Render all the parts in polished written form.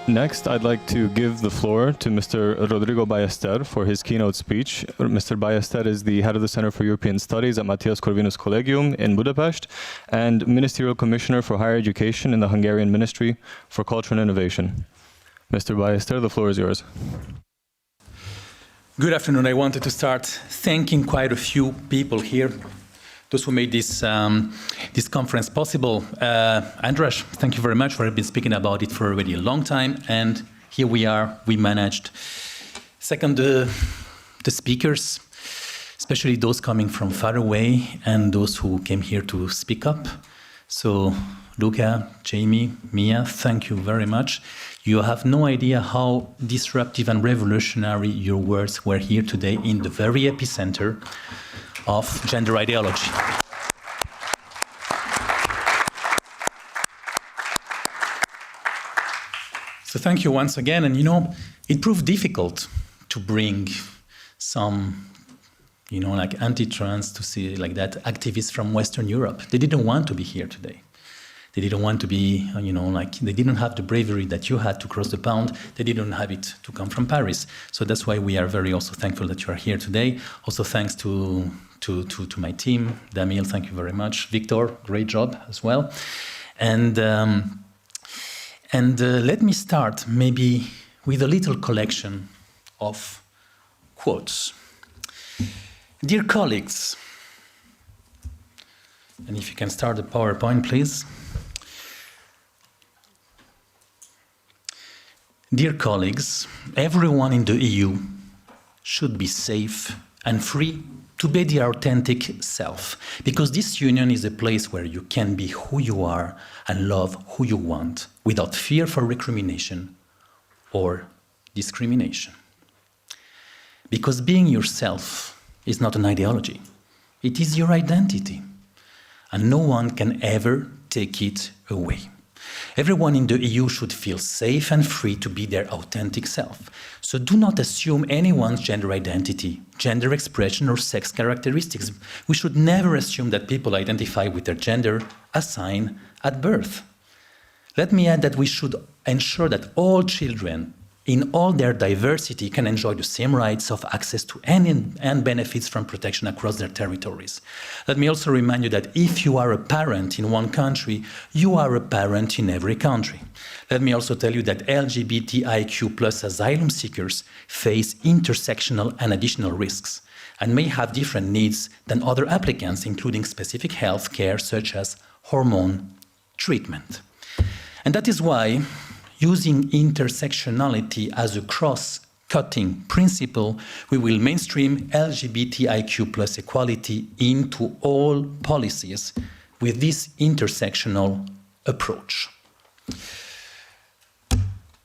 Next, I'd like to give the floor to Mr. Rodrigo Ballester for his keynote speech. Mr. Ballester is the head of the Center for European Studies at Mathias Corvinus Collegium in Budapest and Ministerial Commissioner for Higher Education in the Hungarian Ministry for Culture and Innovation. Mr. Ballester, the floor is yours. Good afternoon. I wanted to start thanking quite a few people here, those who made this this conference possible. Andras, thank you very much for having been speaking about it for already a long time, and here we are. We managed. Second, the speakers, especially those coming from far away and those who came here to speak up. So, Luca, Jamie, Mia, thank you very much. You have no idea how disruptive and revolutionary your words were here today in the very epicenter of gender ideology. So thank you once again. And you know, it proved difficult to bring some, you know, like anti-trans, to see like that, activists from Western Europe. They didn't want to be here today. They didn't want to be, you know, like they didn't have the bravery that you had to cross the pond. They didn't have it to come from Paris. So that's why we are very also thankful that you are here today. Also thanks to my team. Damil, thank you very much. Victor, great job as well. And let me start maybe with a little collection of quotes. Dear colleagues, and if you can start the PowerPoint, please. Dear colleagues, everyone in the EU should be safe and free to be their authentic self, because this union is a place where you can be who you are and love who you want without fear for recrimination or discrimination. Because being yourself is not an ideology, it is your identity, and no one can ever take it away. Everyone in the EU should feel safe and free to be their authentic self. So do not assume anyone's gender identity, gender expression, or sex characteristics. We should never assume that people identify with their gender assigned at birth. Let me add that we should ensure that all children, in all their diversity, can enjoy the same rights of access to and benefits from protection across their territories. Let me also remind you that if you are a parent in one country, you are a parent in every country. Let me also tell you that LGBTIQ+ asylum seekers face intersectional and additional risks and may have different needs than other applicants, including specific health care such as hormone treatment. And that is why using intersectionality as a cross-cutting principle, we will mainstream LGBTIQ+ equality into all policies with this intersectional approach.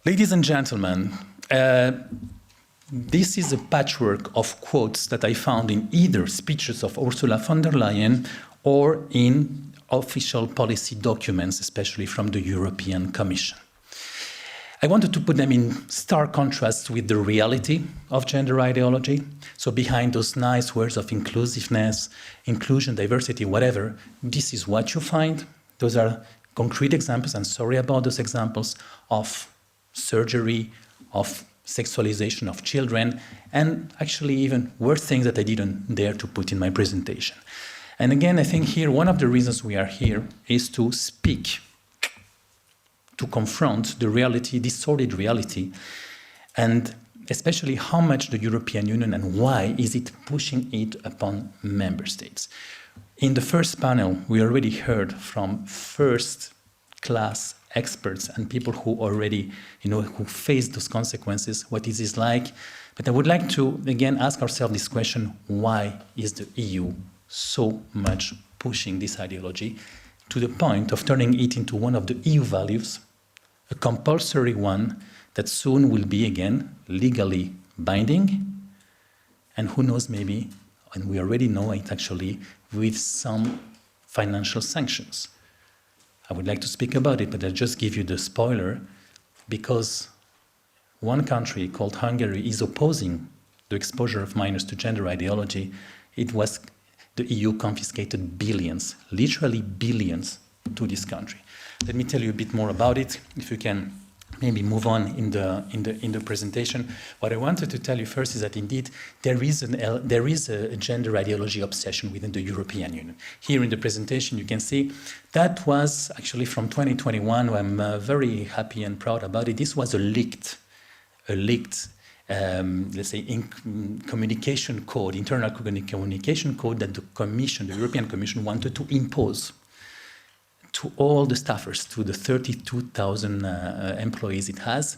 Ladies and gentlemen, this is a patchwork of quotes that I found in either speeches of Ursula von der Leyen or in official policy documents, especially from the European Commission. I wanted to put them in stark contrast with the reality of gender ideology. So behind those nice words of inclusiveness, inclusion, diversity, whatever, this is what you find. Those are concrete examples, and sorry about those examples, of surgery, of sexualization of children, and actually even worse things that I didn't dare to put in my presentation. And again, I think here, one of the reasons we are here is to speak, to confront the reality, this sordid reality, and especially how much the European Union and why is it pushing it upon member states. In the first panel, we already heard from first-class experts and people who already, you know, who face those consequences, what is this like? But I would like to, again, ask ourselves this question: why is the EU so much pushing this ideology to the point of turning it into one of the EU values, a compulsory one that soon will be, again, legally binding, and who knows, maybe, and we already know it actually, with some financial sanctions. I would like to speak about it, but I'll just give you the spoiler, because one country called Hungary is opposing the exposure of minors to gender ideology. The EU confiscated billions, literally billions, to this country. Let me tell you a bit more about it. If you can maybe move on in the presentation. What I wanted to tell you first is that indeed there is a gender ideology obsession within the European Union. Here in the presentation you can see that was actually from 2021. I'm very happy and proud about it. This was a leaked let's say communication code, internal communication code that the European Commission wanted to impose to all the staffers, to the 32,000 employees it has.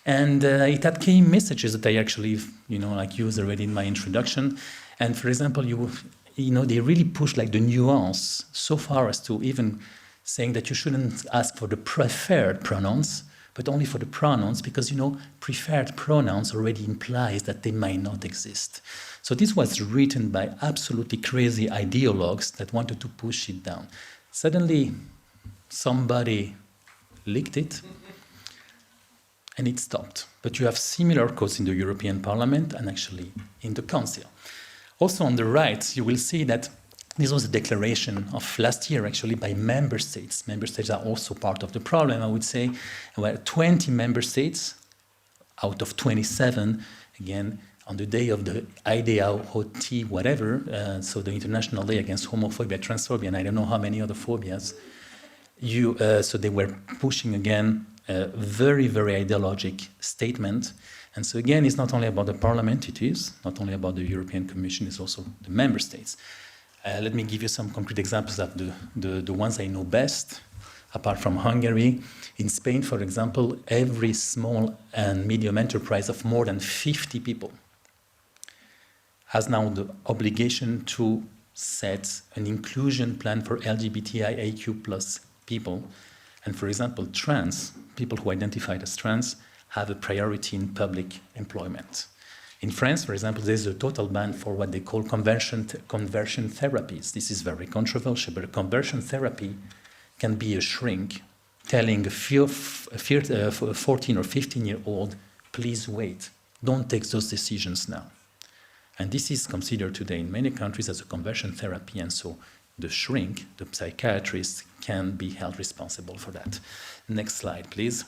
And it had key messages that I actually, used already in my introduction. And for example, they really pushed like the nuance so far as to even saying that you shouldn't ask for the preferred pronouns, but only for the pronouns, because, preferred pronouns already implies that they might not exist. So this was written by absolutely crazy ideologues that wanted to push it down. Suddenly, somebody leaked it, and it stopped. But you have similar codes in the European Parliament and actually in the Council. Also on the right, you will see that this was a declaration of last year, actually, by member states. Member states are also part of the problem, I would say, where 20 member states out of 27, again, on the day of the IDEA-OT, whatever, so the International Day Against Homophobia, Transphobia, and I don't know how many other phobias, so they were pushing, again, a very, very ideologic statement. And so, again, it's not only about the Parliament, it is, not only about the European Commission, it's also the member states. Let me give you some concrete examples of the ones I know best, apart from Hungary. In Spain, for example, every small and medium enterprise of more than 50 people has now the obligation to set an inclusion plan for LGBTIAQ plus people. And for example, trans, people who identified as trans, have a priority in public employment. In France, for example, there's a total ban for what they call conversion therapies. This is very controversial, but conversion therapy can be a shrink telling a 14 or 15-year-old, please wait, don't take those decisions now. And this is considered today in many countries as a conversion therapy, and so the shrink, the psychiatrist, can be held responsible for that. Next slide, please.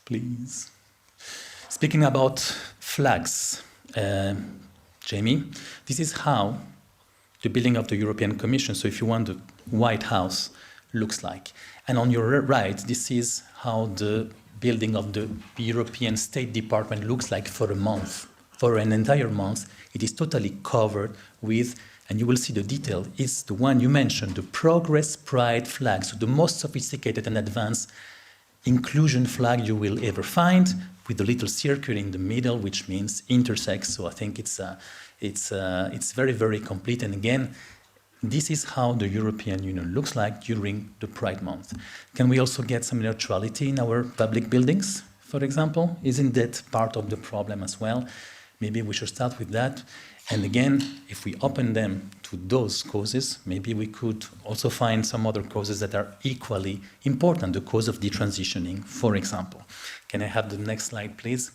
Please. Speaking about flags, Jamie, this is how the building of the European Commission, so if you want the White House, looks like. And on your right, this is how the building of the European State Department looks like for a month. For an entire month, it is totally covered with, and you will see the detail, is the one you mentioned, the Progress Pride flag, so the most sophisticated and advanced inclusion flag you will ever find, with a little circle in the middle, which means intersex. So I think it's very, very complete. And again, this is how the European Union looks like during the Pride Month. Can we also get some neutrality in our public buildings, for example? Isn't that part of the problem as well? Maybe we should start with that. And again, if we open them to those causes, maybe we could also find some other causes that are equally important, the cause of detransitioning, for example. Can I have the next slide, please?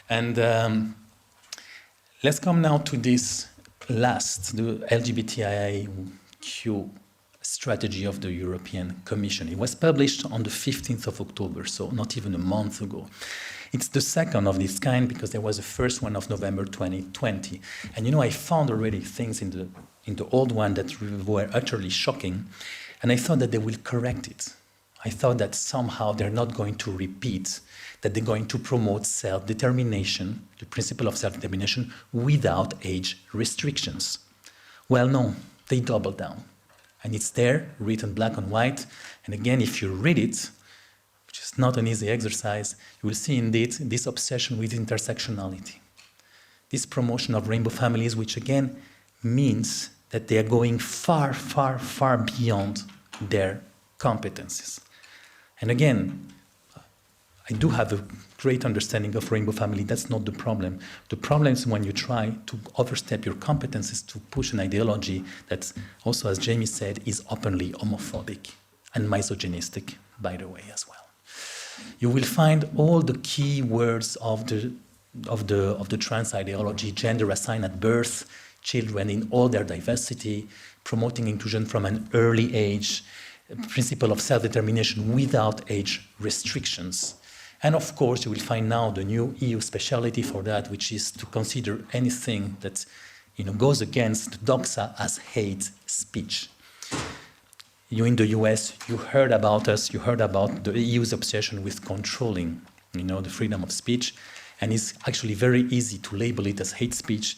And let's come now to this last, the LGBTIQ strategy of the European Commission. It was published on the 15th of October, so not even a month ago. It's the second of this kind because there was a first one of November 2020. And I found already things in the old one that were utterly shocking, and I thought that they will correct it. I thought that somehow they're not going to repeat, that they're going to promote self-determination, the principle of self-determination, without age restrictions. Well, no, they double down. And it's there, written black on white. And again, if you read it, which is not an easy exercise, you will see indeed this obsession with intersectionality. This promotion of rainbow families, which again means that they are going far, far, far beyond their competencies. And again, I do have a great understanding of rainbow family. That's not the problem. The problem is when you try to overstep your competencies to push an ideology that also, as Jamie said, is openly homophobic and misogynistic, by the way, as well. You will find all the key words of the trans ideology: gender assigned at birth, children in all their diversity, promoting inclusion from an early age, principle of self-determination without age restrictions. And of course, you will find now the new EU speciality for that, which is to consider anything that goes against doxa as hate speech. You in the US, you heard about us, you heard about the EU's obsession with controlling the freedom of speech, and it's actually very easy to label it as hate speech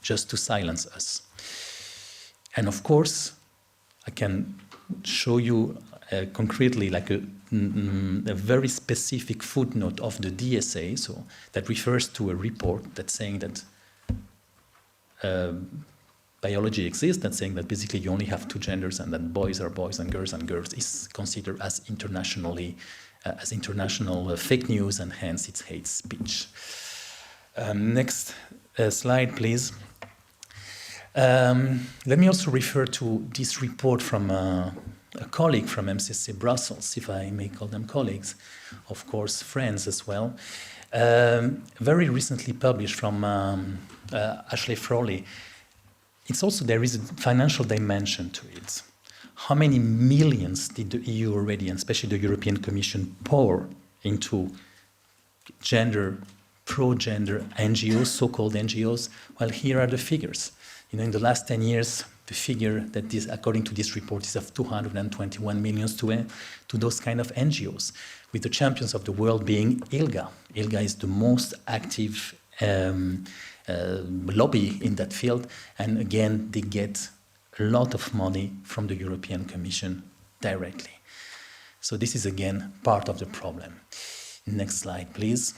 just to silence us. And of course, I can show you concretely like a very specific footnote of the DSA, so that refers to a report that's saying that biology exists, that's saying that basically you only have two genders and that boys are boys and girls is considered as international fake news, and hence it's hate speech. Next slide, please. Let me also refer to this report from a colleague from MCC Brussels, if I may call them colleagues, of course friends as well, very recently published from Ashley Frawley. It's also, there is a financial dimension to it. How many millions did the EU already, and especially the European Commission, pour into pro-gender NGOs, so-called NGOs? Well, here are the figures. In the last 10 years, the figure that is, according to this report, is of 221 million to those kind of NGOs, with the champions of the world being ILGA. ILGA is the most active lobby in that field, and again, they get a lot of money from the European Commission directly. So this is again part of the problem. Next slide, please.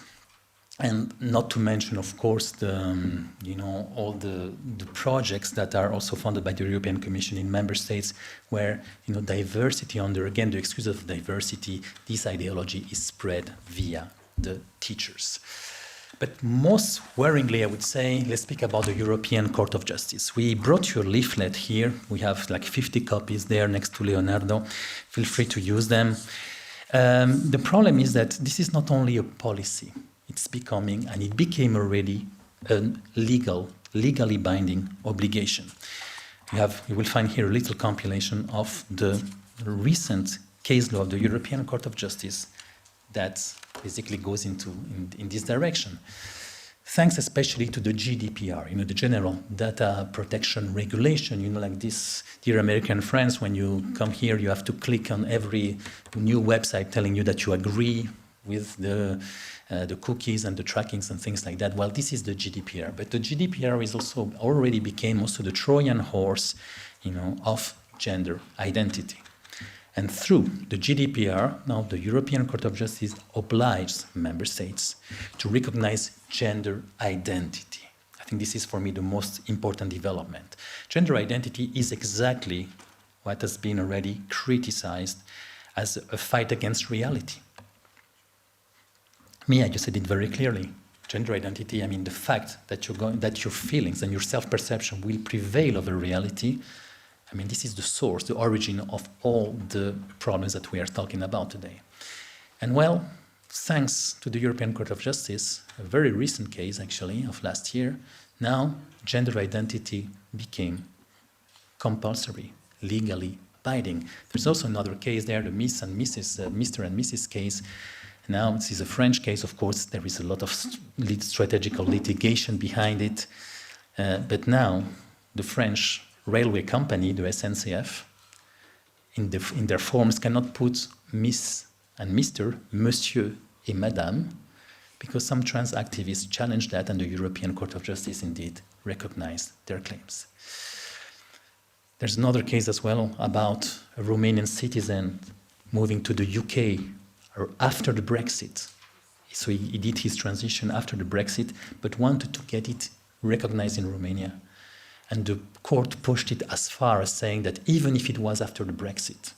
And not to mention, of course, all the projects that are also funded by the European Commission in member states, where diversity, under again the excuse of diversity, this ideology is spread via the teachers. But most worryingly, I would say, let's speak about the European Court of Justice. We brought you a leaflet here. We have like 50 copies there next to Leonardo. Feel free to use them. The problem is that this is not only a policy. It's becoming, and it became already, a legally binding obligation. You will find here a little compilation of the recent case law of the European Court of Justice that basically goes in this direction. Thanks especially to the GDPR, the General Data Protection Regulation, like this, dear American friends, when you come here, you have to click on every new website telling you that you agree with the cookies and the trackings and things like that. Well, this is the GDPR, but the GDPR is also already became also the Trojan horse, of gender identity. And through the GDPR, now the European Court of Justice obliges member states to recognize gender identity. I think this is, for me, the most important development. Gender identity is exactly what has been already criticized as a fight against reality. I just said it very clearly. Gender identity, I mean the fact that your feelings and your self-perception will prevail over reality. I mean, this is the source, the origin of all the problems that we are talking about today. And well, thanks to the European Court of Justice, a very recent case actually of last year, now gender identity became compulsory, legally binding. There's also another case there, the Mr. and Mrs. case. Now, this is a French case, of course, there is a lot of strategical litigation behind it. But now, the French railway company, the SNCF, in their forms cannot put Miss and Mr., Monsieur et Madame, because some trans activists challenged that, and the European Court of Justice indeed recognized their claims. There's another case as well about a Romanian citizen moving to the UK or after the Brexit. So he did his transition after the Brexit, but wanted to get it recognized in Romania. And the court pushed it as far as saying that even if it was after the Brexit,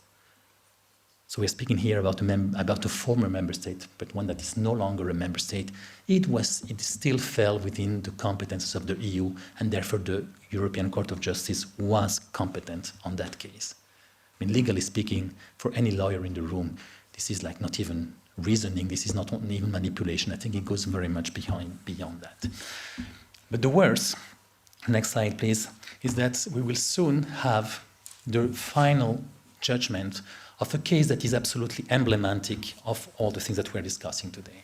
so we're speaking here about a former member state, but one that is no longer a member state, it still fell within the competences of the EU, and therefore the European Court of Justice was competent on that case. I mean, legally speaking, for any lawyer in the room, this is like not even reasoning, this is not even manipulation. I think it goes very much beyond that. But the worst, next slide please, is that we will soon have the final judgment of a case that is absolutely emblematic of all the things that we're discussing today,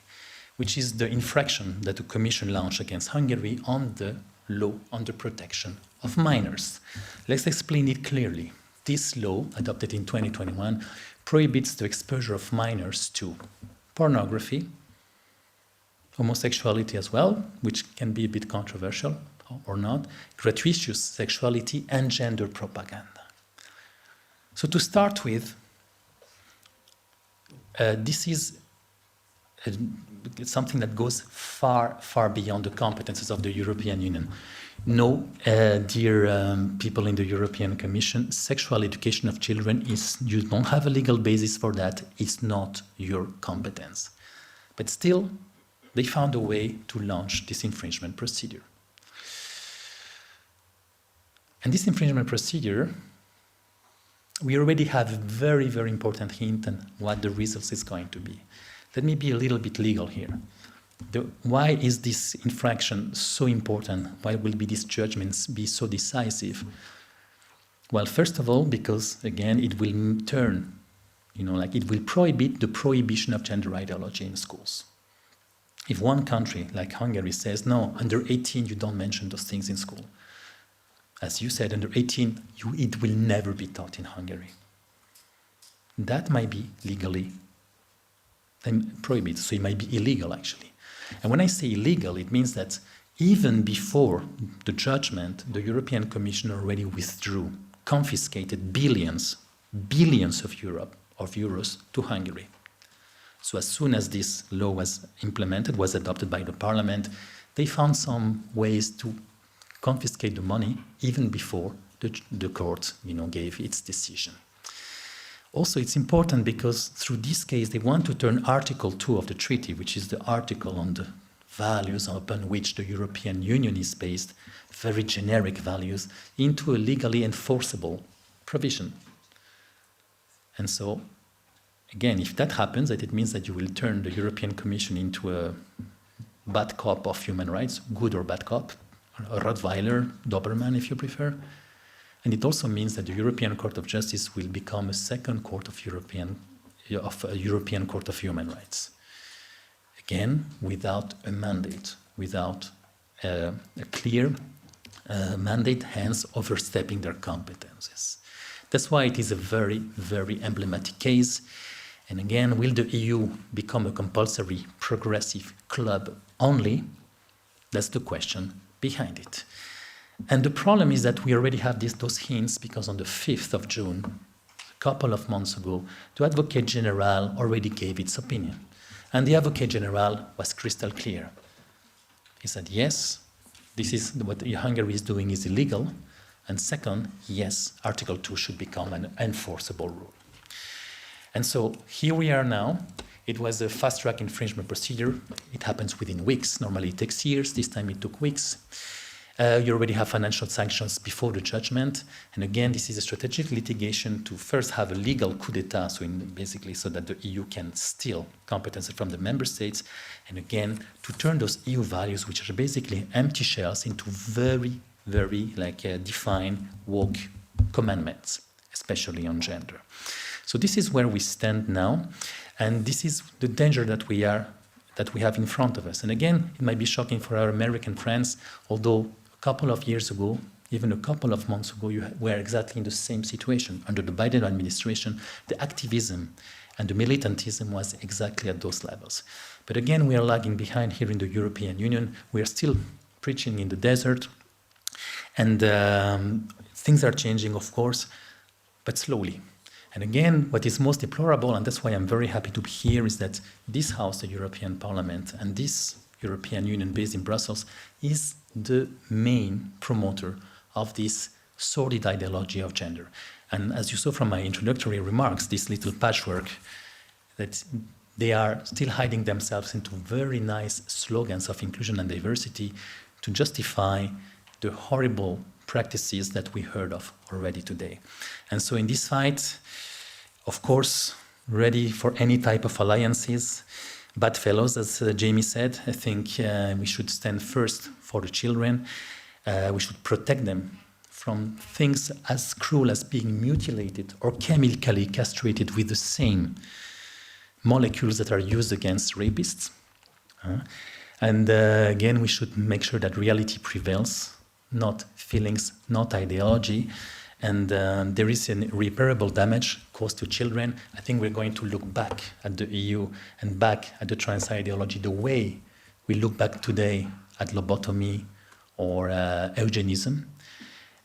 which is the infraction that the Commission launched against Hungary on the law on the protection of minors. Let's explain it clearly. This law, adopted in 2021, prohibits the exposure of minors to pornography, homosexuality as well, which can be a bit controversial or not, gratuitous sexuality, and gender propaganda. So to start with, this is something that goes far, far beyond the competences of the European Union. No, dear people in the European Commission, sexual education of children you don't have a legal basis for that. It's not your competence. But still, they found a way to launch this infringement procedure. And this infringement procedure, we already have a very, very important hint on what the results is going to be. Let me be a little bit legal here. Why is this infraction so important? Why will these judgments be so decisive? Well, first of all, because, again, it will turn, it will prohibit the prohibition of gender ideology in schools. If one country, like Hungary, says, no, under 18, you don't mention those things in school. As you said, under 18, it will never be taught in Hungary. That might be legally prohibited, so it might be illegal, actually. And when I say illegal, it means that even before the judgment, the European Commission already withdrew, confiscated billions of euros to Hungary. So as soon as this law was implemented, was adopted by the Parliament, they found some ways to confiscate the money even before the court, gave its decision. Also, it's important because through this case, they want to turn Article 2 of the treaty, which is the article on the values upon which the European Union is based, very generic values, into a legally enforceable provision. And so, again, if that happens, that it means that you will turn the European Commission into a bad cop of human rights, good or bad cop, a Rottweiler, Doberman, if you prefer. And it also means that the European Court of Justice will become a second court of European Court of Human Rights. Again, without a mandate, without a clear mandate, hence overstepping their competences. That's why it is a very, very emblematic case. And again, will the EU become a compulsory progressive club only? That's the question behind it. And the problem is that we already have those hints because on the 5th of June, a couple of months ago, the Advocate General already gave its opinion. And the Advocate General was crystal clear. He said, yes, this is what Hungary is doing is illegal. And second, yes, Article 2 should become an enforceable rule. And so here we are now. It was a fast-track infringement procedure. It happens within weeks. Normally it takes years. This time it took weeks. You already have financial sanctions before the judgment. And again, this is a strategic litigation to first have a legal coup d'etat, so that the EU can steal competence from the member states. And again, to turn those EU values, which are basically empty shells, into very, very defined woke commandments, especially on gender. So this is where we stand now. And this is the danger that we have in front of us. And again, it might be shocking for our American friends, although a couple of years ago, even a couple of months ago, you were exactly in the same situation. Under the Biden administration, the activism and the militantism was exactly at those levels. But again, we are lagging behind here in the European Union. We are still preaching in the desert. And things are changing, of course, but slowly. And again, what is most deplorable, and that's why I'm very happy to be here, is that this House, the European Parliament, and this European Union based in Brussels, is the main promoter of this sordid ideology of gender. And as you saw from my introductory remarks, this little patchwork, that they are still hiding themselves into very nice slogans of inclusion and diversity to justify the horrible practices that we heard of already today. And so in this fight, of course, ready for any type of alliances, bad fellows, as Jamie said, I think we should stand first for the children. We should protect them from things as cruel as being mutilated or chemically castrated with the same molecules that are used against rapists. And again, we should make sure that reality prevails, not feelings, not ideology. And there is an irreparable damage caused to children. I think we're going to look back at the EU and back at the trans ideology the way we look back today at lobotomy or eugenism.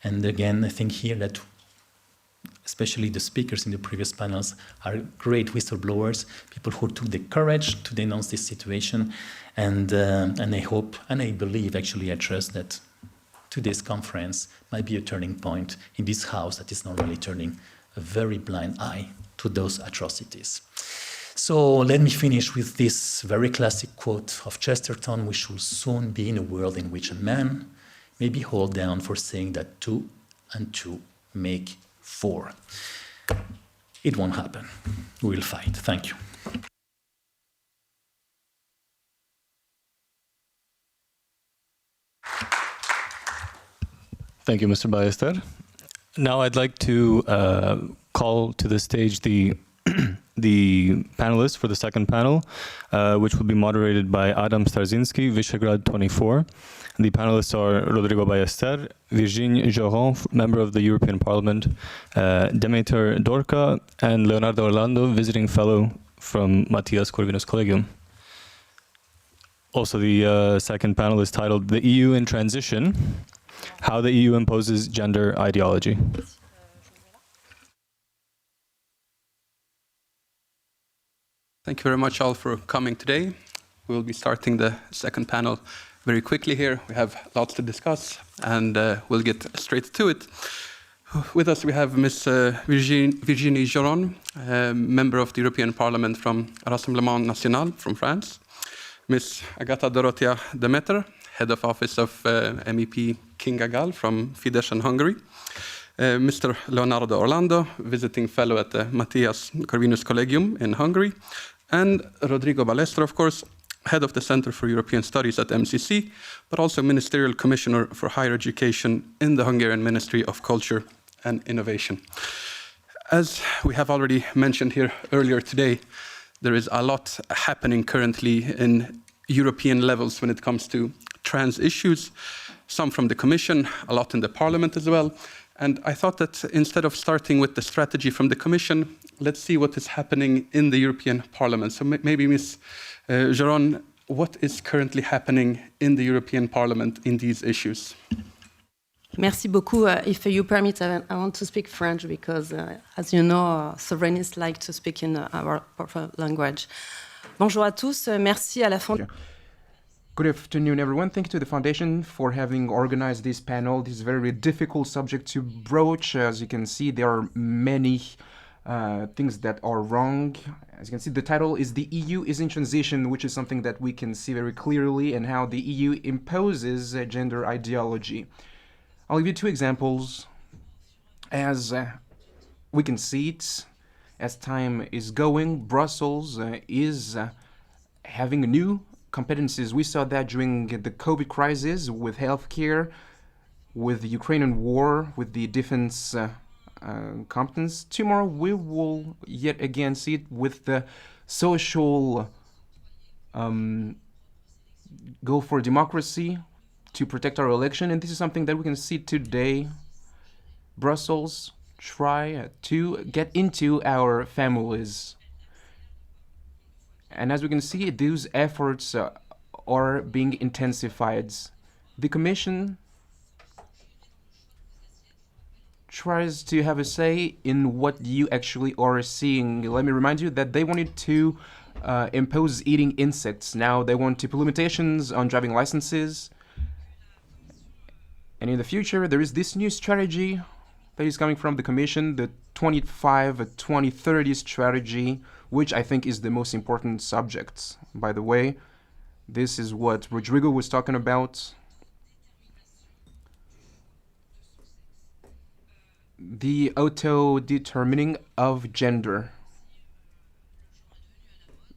And again, I think here that especially the speakers in the previous panels are great whistleblowers, people who took the courage to denounce this situation. And I hope, and I believe, actually, I trust that today's conference might be a turning point in this house that is normally turning a very blind eye to those atrocities. So let me finish with this very classic quote of Chesterton: "We shall soon be in a world in which a man may be hauled down for saying that 2 and 2 make 4. It won't happen. We will fight." Thank you. Thank you, Mr. Ballester. Now I'd like to call to the stage the panelists for the second panel, which will be moderated by Adam Starzynski, Visegrád 24. The panelists are Rodrigo Ballester, Virginie, Joron, member of the European Parliament, Demeter, Dorca, and Leonardo Orlando, visiting fellow from Mathias, Corvinus Collegium. Also, the second panel is titled "The EU in Transition: How the EU Imposes Gender Ideology." Thank you very much all for coming today. We'll be starting the second panel very quickly here. We have lots to discuss, and we'll get straight to it. With us we have Ms. Virginie Joron, member of the European Parliament from Rassemblement National from France. Ms. Ágota-Dorottya Demeter, head of office of MEP Kinga from Fidesz in Hungary. Mr. Leonardo Orlando, visiting fellow at the Mathias Corvinus Collegium in Hungary. And Rodrigo Ballester, of course, head of the Center for European Studies at MCC, but also Ministerial Commissioner for Higher Education in the Hungarian Ministry of Culture and Innovation. As we have already mentioned here earlier today, there is a lot happening currently in European levels when it comes to trans issues, some from the Commission, a lot in the Parliament as well. And I thought that instead of starting with the strategy from the Commission, let's see what is happening in the European Parliament. So maybe Ms. Joron, what is currently happening in the European Parliament in these issues? Merci beaucoup. If you permit, I want to speak French because, as you know, sovereignists like to speak in our language. Bonjour à tous. Merci à la Fondation. Good afternoon, everyone. Thank you to the Foundation for having organized this panel. This is a very difficult subject to broach. As you can see, there are many things that are wrong. As you can see, the title is "The EU is in Transition," which is something that we can see very clearly, and how the EU imposes a gender ideology. I'll give you 2 examples. As we can see it, as time is going, Brussels is having new competencies. We saw that during the COVID crisis with healthcare, with the Ukrainian war, with the defense competence. Tomorrow we will yet again see it with the social goal for democracy, to protect our election. And this is something that we can see today. Brussels try to get into our families. And as we can see, those efforts are being intensified. The Commission tries to have a say in what you actually are seeing. Let me remind you that they wanted to impose eating insects. Now they want to put limitations on driving licenses. And in the future, there is this new strategy that is coming from the Commission, the 25-2030 strategy, which I think is the most important subject. By the way, this is what Rodrigo was talking about. The auto-determining of gender.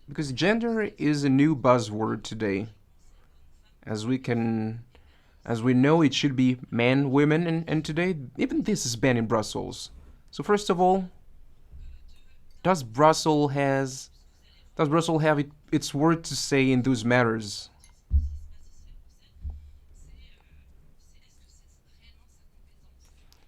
Because gender is a new buzzword today. As As we know, it should be men, women, and today even this is banned in Brussels. So first of all, does Brussels have its word to say in those matters?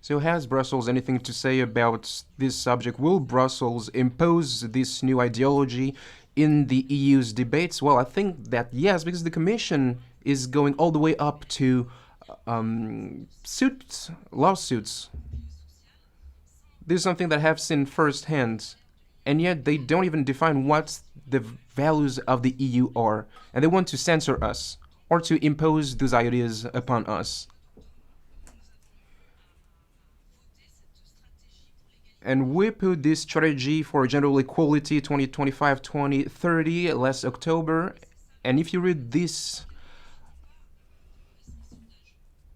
So has Brussels anything to say about this subject? Will Brussels impose this new ideology in the EU's debates? Well, I think that yes, because the Commission is going all the way up to lawsuits. This is something that I have seen firsthand, and yet they don't even define what the values of the EU are, and they want to censor us or to impose those ideas upon us. And we put this strategy for gender equality 2025-2030 last October. And if you read this,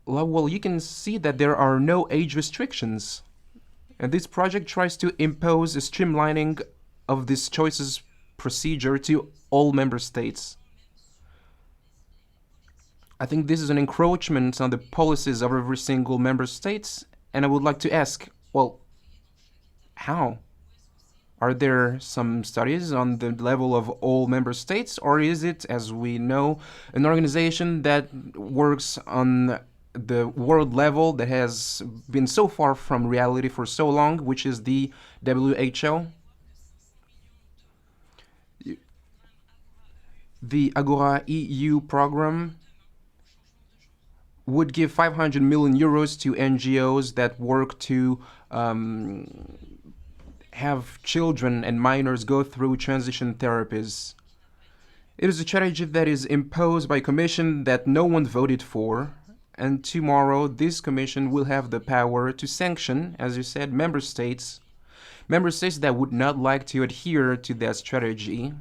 well, you can see that there are no age restrictions. And this project tries to impose a streamlining of this choices procedure to all member states. I think this is an encroachment on the policies of every single member state. And I would like to ask, well, how? Are there some studies on the level of all member states, or is it, as we know, an organization that works on the world level that has been so far from reality for so long, which is the WHO? The Agora EU program would give 500 million euros to NGOs that work to have children and minors go through transition therapies. It is a strategy that is imposed by a commission that no one voted for, and tomorrow this commission will have the power to sanction, as you said, member states that would not like to adhere to that strategy,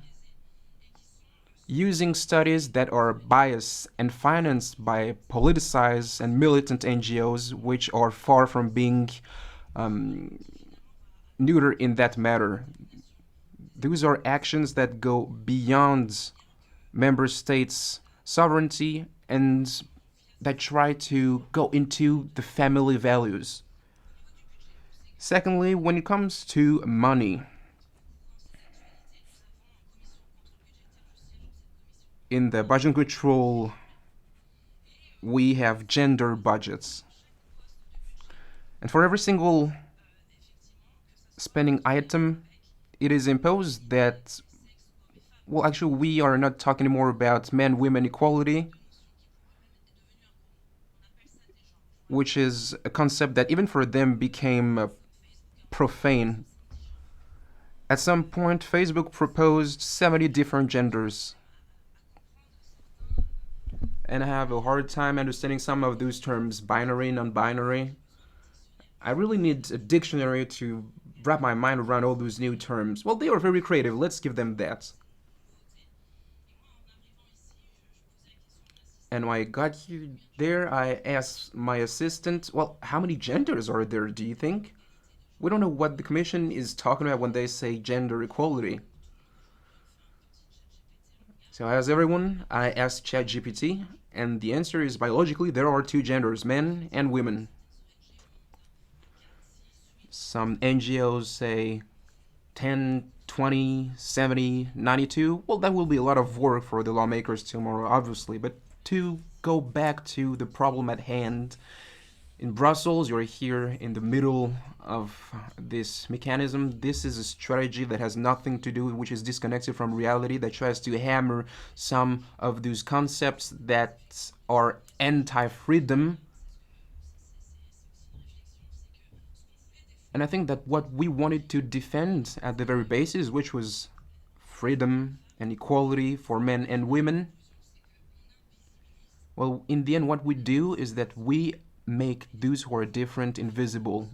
using studies that are biased and financed by politicized and militant NGOs, which are far from being neuter in that matter. Those are actions that go beyond member states' sovereignty and that try to go into the family values. Secondly, when it comes to money, in the budget control, we have gender budgets. And for every single spending item, it is imposed that, well, actually, we are not talking anymore about men-women equality, which is a concept that even for them became profane. At some point, Facebook proposed 70 different genders. And I have a hard time understanding some of those terms, binary, non-binary. I really need a dictionary to wrap my mind around all those new terms. Well, they are very creative, let's give them that. And when I got there, I asked my assistant, well, how many genders are there, do you think? We don't know what the Commission is talking about when they say gender equality. So as everyone, I asked ChatGPT, and the answer is biologically there are two genders, men and women. Some NGOs say 10, 20, 70, 92. Well, that will be a lot of work for the lawmakers tomorrow, obviously. But to go back to the problem at hand, in Brussels, you're here in the middle of this mechanism. This is a strategy that has nothing to do, which is disconnected from reality, that tries to hammer some of those concepts that are anti-freedom. And I think that what we wanted to defend at the very basis, which was freedom and equality for men and women, well, in the end, what we do is that we make those who are different invisible.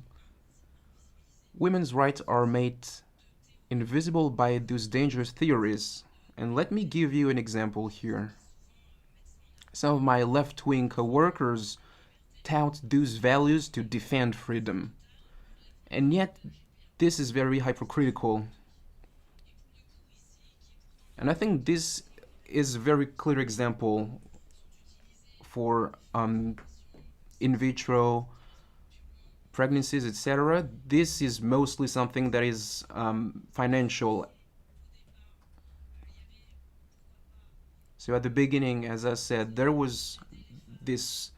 Women's rights are made invisible by those dangerous theories. And let me give you an example here. Some of my left-wing co-workers tout those values to defend freedom. And yet, this is very hypocritical. And I think this is a very clear example for in vitro pregnancies, etc. This is mostly something that is financial. So at the beginning, as I said, there was this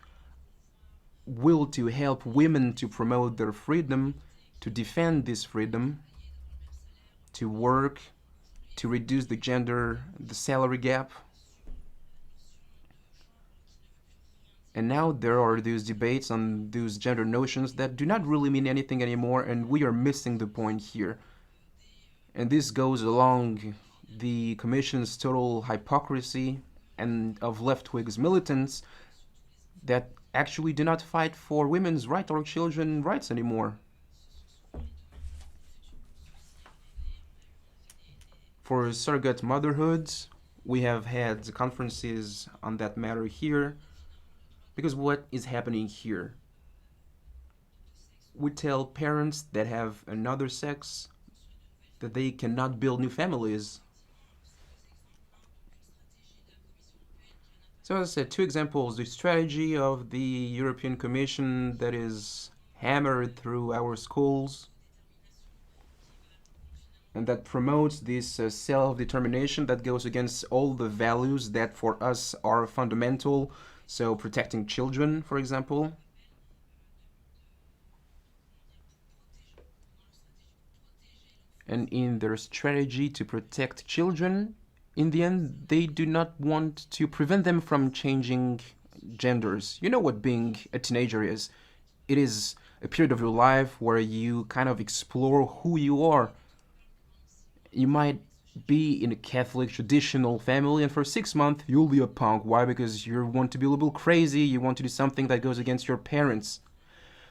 will to help women to promote their freedom, to defend this freedom, to work, to reduce the salary gap. And now there are these debates on those gender notions that do not really mean anything anymore, and we are missing the point here. And this goes along the Commission's total hypocrisy and of left-wing militants that actually do not fight for women's rights or children's rights anymore. For surrogate motherhood, we have had conferences on that matter here, because what is happening here? We tell parents that have another sex that they cannot build new families. So as I said, two examples, the strategy of the European Commission that is hammered through our schools and that promotes this self-determination that goes against all the values that for us are fundamental, so protecting children, for example. And in their strategy to protect children, in the end, they do not want to prevent them from changing genders. You know what being a teenager is. It is a period of your life where you kind of explore who you are. You might be in a Catholic traditional family, and for 6 months you'll be a punk. Why? Because you want to be a little crazy, you want to do something that goes against your parents.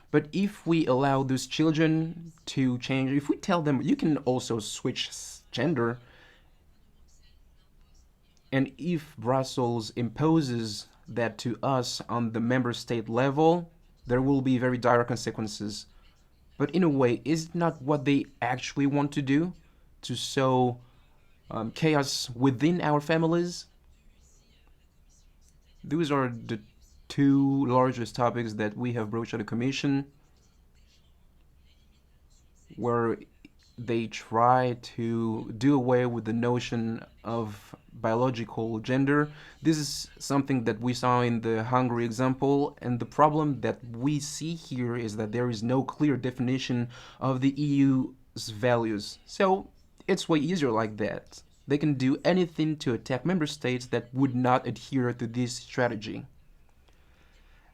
But if we allow those children to change, if we tell them you can also switch gender, and if Brussels imposes that to us on the member state level, there will be very dire consequences. But in a way, is it not what they actually want to do? To sow chaos within our families? Those are the two largest topics that we have broached at the Commission, where they try to do away with the notion of biological gender. This is something that we saw in the Hungary example, and the problem that we see here is that there is no clear definition of the EU's values. So it's way easier like that. They can do anything to attack member states that would not adhere to this strategy.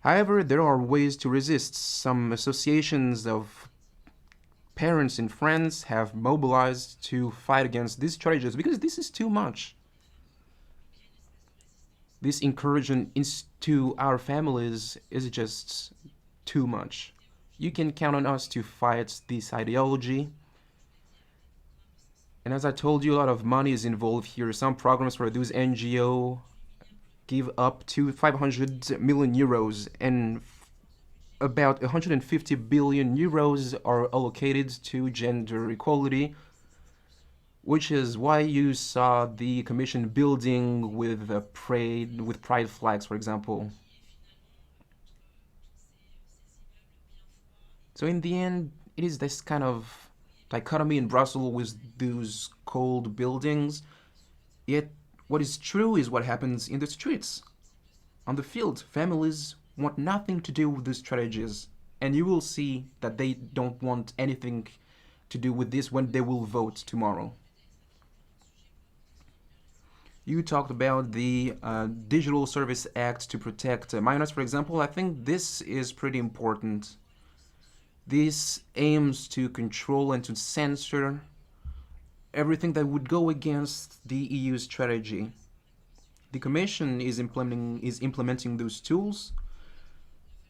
However, there are ways to resist. Some associations of parents in France have mobilized to fight against these strategies because this is too much. This incursion into our families is just too much. You can count on us to fight this ideology. And as I told you, a lot of money is involved here. Some programs where those NGO give up to 500 million euros, and about 150 billion euros are allocated to gender equality, which is why you saw the Commission building with pride flags, for example. So in the end, it is this kind of dichotomy in Brussels with those cold buildings. Yet what is true is what happens in the streets. On the field, families want nothing to do with these strategies, and you will see that they don't want anything to do with this when they will vote tomorrow. You talked about the Digital Service Act to protect minors, for example. I think this is pretty important. This aims to control and to censor everything that would go against the EU strategy. The Commission is implementing those tools,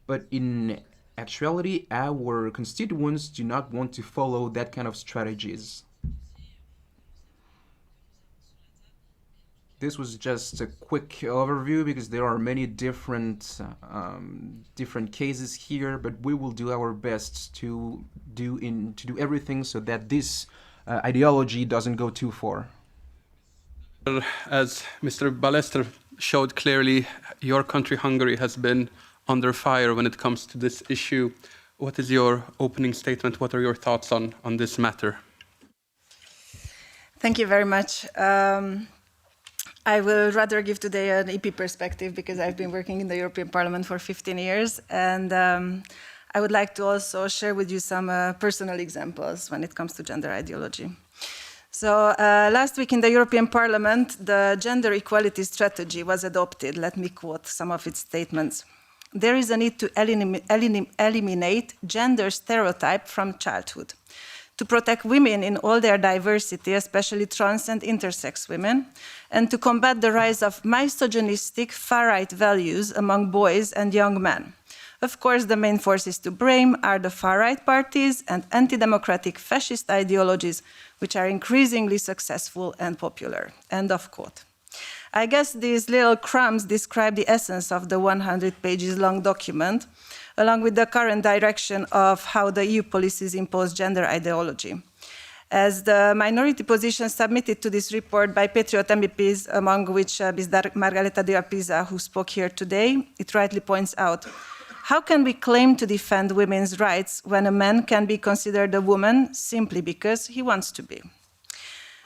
but in actuality, our constituents do not want to follow that kind of strategies. This was just a quick overview because there are many different cases here, but we will do our best to do everything so that this ideology doesn't go too far. As Mr. Ballester showed clearly, your country, Hungary, has been under fire when it comes to this issue. What is your opening statement? What are your thoughts on this matter? Thank you very much. I will rather give today an EP perspective because I've been working in the European Parliament for 15 years, and I would like to also share with you some personal examples when it comes to gender ideology. So last week in the European Parliament, the gender equality strategy was adopted. Let me quote some of its statements. There is a need to eliminate gender stereotype from childhood, to protect women in all their diversity, especially trans and intersex women, and to combat the rise of misogynistic far-right values among boys and young men. Of course, the main forces to blame are the far-right parties and anti-democratic fascist ideologies, which are increasingly successful and popular. End of quote. I guess these little crumbs describe the essence of the 100 pages long document, along with the current direction of how the EU policies impose gender ideology. As the minority position submitted to this report by Patriot MEPs, among which Ms. Margareta de Pisa, who spoke here today, it rightly points out, how can we claim to defend women's rights when a man can be considered a woman simply because he wants to be?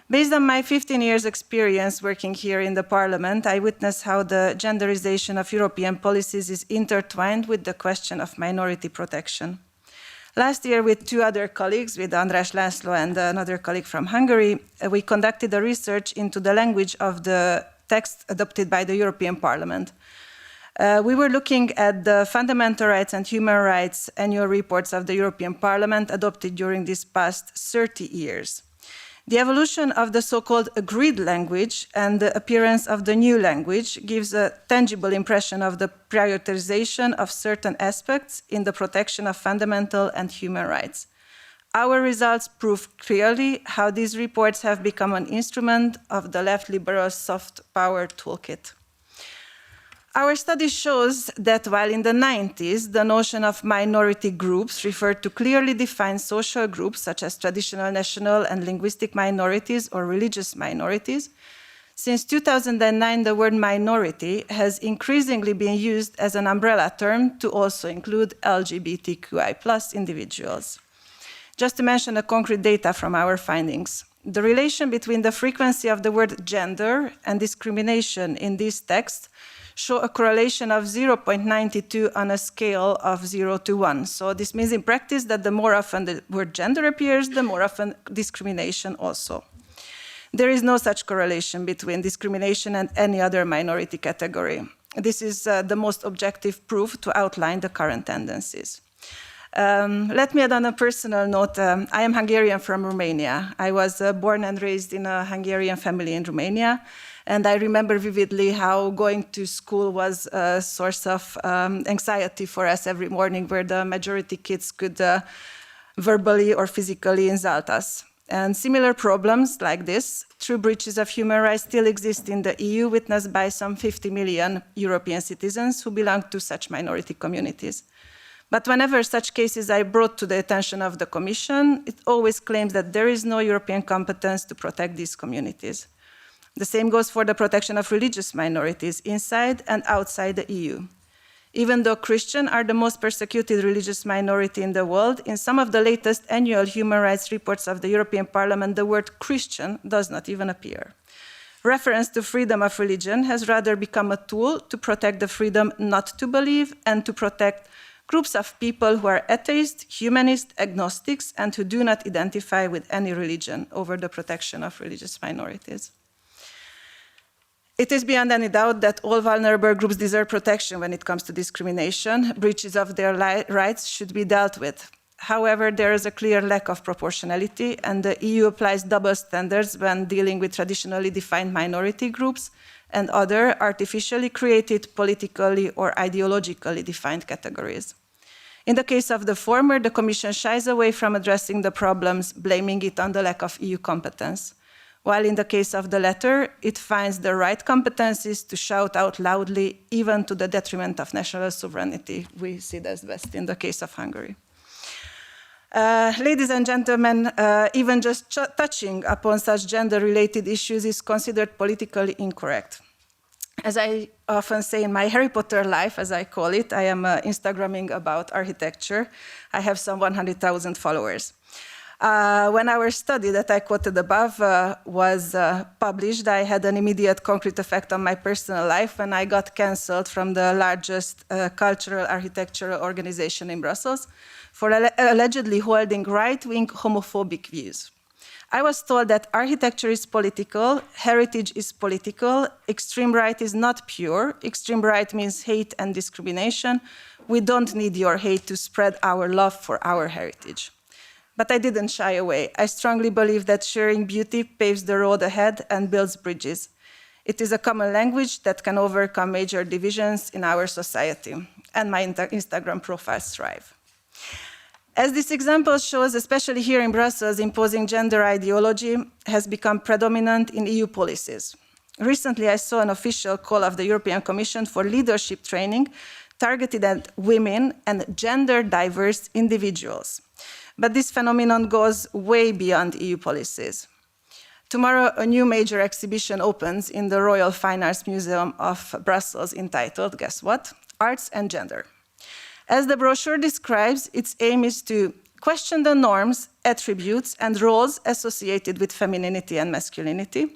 Based on my 15 years experience working here in the Parliament, I witnessed how the genderization of European policies is intertwined with the question of minority protection. Last year, with two other colleagues, with András László and another colleague from Hungary, we conducted a research into the language of the text adopted by the European Parliament. We were looking at the fundamental rights and human rights annual reports of the European Parliament adopted during these past 30 years. The evolution of the so-called agreed language and the appearance of the new language gives a tangible impression of the prioritization of certain aspects in the protection of fundamental and human rights. Our results prove clearly how these reports have become an instrument of the left liberal soft power toolkit. Our study shows that while in the 90s, the notion of minority groups referred to clearly defined social groups such as traditional, national, and linguistic minorities or religious minorities, since 2009, the word minority has increasingly been used as an umbrella term to also include LGBTQI+ individuals. Just to mention a concrete data from our findings. The relation between the frequency of the word gender and discrimination in these texts show a correlation of 0.92 on a scale of 0 to 1. So this means in practice that the more often the word gender appears, the more often discrimination also. There is no such correlation between discrimination and any other minority category. This is the most objective proof to outline the current tendencies. Let me add on a personal note, I am Hungarian from Romania. I was born and raised in a Hungarian family in Romania. And I remember vividly how going to school was a source of anxiety for us every morning, where the majority kids could verbally or physically insult us. And similar problems like this, true breaches of human rights, still exist in the EU, witnessed by some 50 million European citizens who belong to such minority communities. But whenever such cases are brought to the attention of the Commission, it always claims that there is no European competence to protect these communities. The same goes for the protection of religious minorities inside and outside the EU. Even though Christians are the most persecuted religious minority in the world, in some of the latest annual human rights reports of the European Parliament, the word Christian does not even appear. Reference to freedom of religion has rather become a tool to protect the freedom not to believe and to protect groups of people who are atheists, humanists, agnostics, and who do not identify with any religion over the protection of religious minorities. It is beyond any doubt that all vulnerable groups deserve protection when it comes to discrimination. Breaches of their rights should be dealt with. However, there is a clear lack of proportionality, and the EU applies double standards when dealing with traditionally defined minority groups and other artificially created politically or ideologically defined categories. In the case of the former, the Commission shies away from addressing the problems, blaming it on the lack of EU competence. While in the case of the latter, it finds the right competencies to shout out loudly, even to the detriment of national sovereignty. We see this best in the case of Hungary. Ladies and gentlemen, even just touching upon such gender-related issues is considered politically incorrect. As I often say in my Harry Potter life, as I call it, I am Instagramming about architecture. I have some 100,000 followers. When our study that I quoted above was published, I had an immediate concrete effect on my personal life when I got cancelled from the largest cultural architectural organization in Brussels for allegedly holding right-wing homophobic views. I was told that architecture is political, heritage is political, extreme right is not pure, extreme right means hate and discrimination. We don't need your hate to spread our love for our heritage. But I didn't shy away. I strongly believe that sharing beauty paves the road ahead and builds bridges. It is a common language that can overcome major divisions in our society, and my Instagram profiles thrive. As this example shows, especially here in Brussels, imposing gender ideology has become predominant in EU policies. Recently, I saw an official call of the European Commission for leadership training targeted at women and gender-diverse individuals. But this phenomenon goes way beyond EU policies. Tomorrow, a new major exhibition opens in the Royal Fine Arts Museum of Brussels entitled, guess what? Arts and Gender. As the brochure describes, its aim is to question the norms, attributes, and roles associated with femininity and masculinity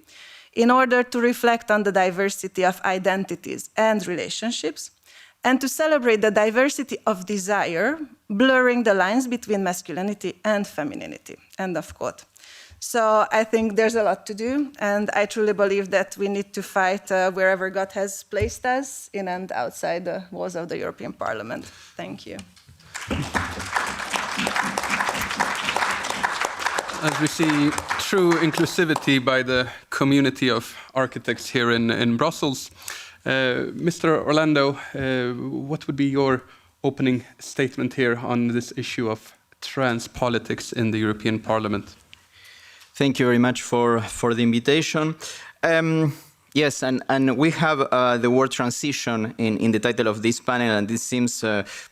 in order to reflect on the diversity of identities and relationships, and to celebrate the diversity of desire, blurring the lines between masculinity and femininity, end of quote. So I think there's a lot to do, and I truly believe that we need to fight wherever God has placed us, in and outside the walls of the European Parliament. Thank you. As we see true inclusivity by the community of architects here in Brussels, Mr. Orlando, what would be your opening statement here on this issue of trans politics in the European Parliament? Thank you very much for the invitation. Yes, and we have the word transition in the title of this panel, and this seems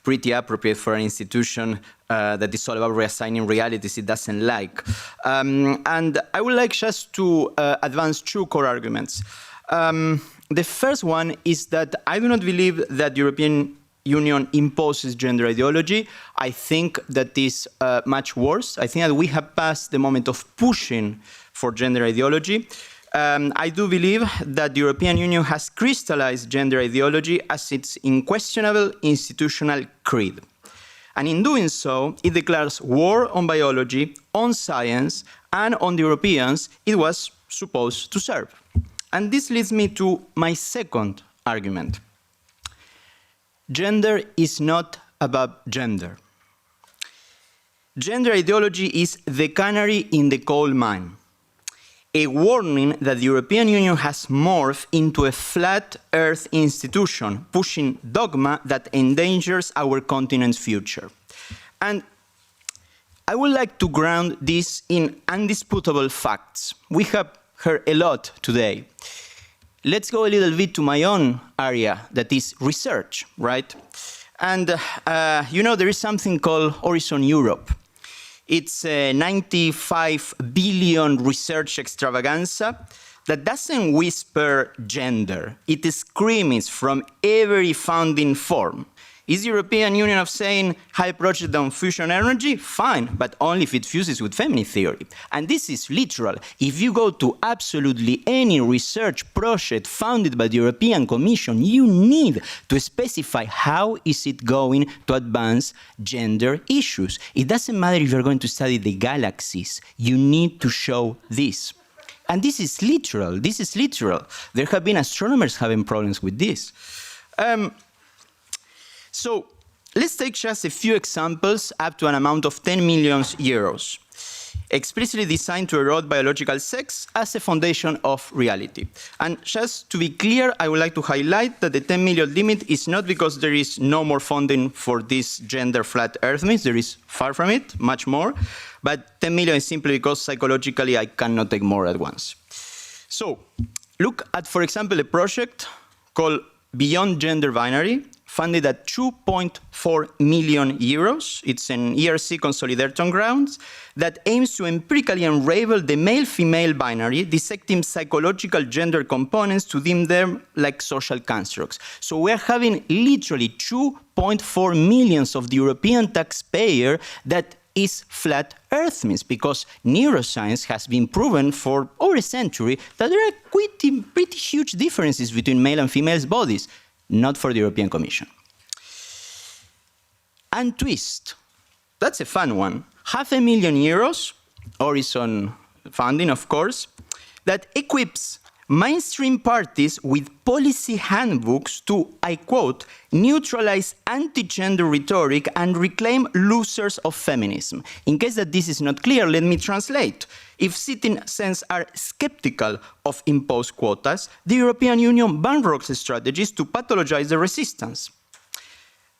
pretty appropriate for an institution that is all about reassigning realities it doesn't like. And I would like just to advance two core arguments. The first one is that I do not believe that the European Union imposes gender ideology. I think that is much worse. I think that we have passed the moment of pushing for gender ideology. I do believe that the European Union has crystallized gender ideology as its unquestionable institutional creed. And in doing so, it declares war on biology, on science, and on the Europeans it was supposed to serve. And this leads me to my second argument. Gender is not about gender. Gender ideology is the canary in the coal mine, a warning that the European Union has morphed into a flat earth institution, pushing dogma that endangers our continent's future. And I would like to ground this in undisputable facts. We have heard a lot today. Let's go a little bit to my own area, that is research, right? And there is something called Horizon Europe. It's a 95 billion research extravaganza that doesn't whisper gender. It screams from every founding form. Is the European Union of saying high project on fusion energy? Fine, but only if it fuses with feminist theory. And this is literal. If you go to absolutely any research project funded by the European Commission, you need to specify how is it going to advance gender issues. It doesn't matter if you're going to study the galaxies. You need to show this. And this is literal. This is literal. There have been astronomers having problems with this. So let's take just a few examples up to an amount of 10 million euros, explicitly designed to erode biological sex as a foundation of reality. And just to be clear, I would like to highlight that the 10 million limit is not because there is no more funding for this gender flat earth myth. There is far from it, much more. But 10 million is simply because psychologically I cannot take more at once. So look at, for example, a project called Beyond Gender Binary, funded at 2.4 million euros. It's an ERC consolidated on grounds that aims to empirically unravel the male-female binary, dissecting psychological gender components to deem them like social constructs. So we're having literally 2.4 million of the European taxpayer that is flat Earth means, because neuroscience has been proven for over a century that there are pretty huge differences between male and female bodies, not for the European Commission. And twist, that's a fun one. €500,000 Horizon funding, of course, that equips mainstream parties with policy handbooks to, I quote, neutralize anti-gender rhetoric and reclaim losers of feminism. In case that this is not clear, let me translate. If citizens are skeptical of imposed quotas, the European Union bankrocks strategies to pathologize the resistance.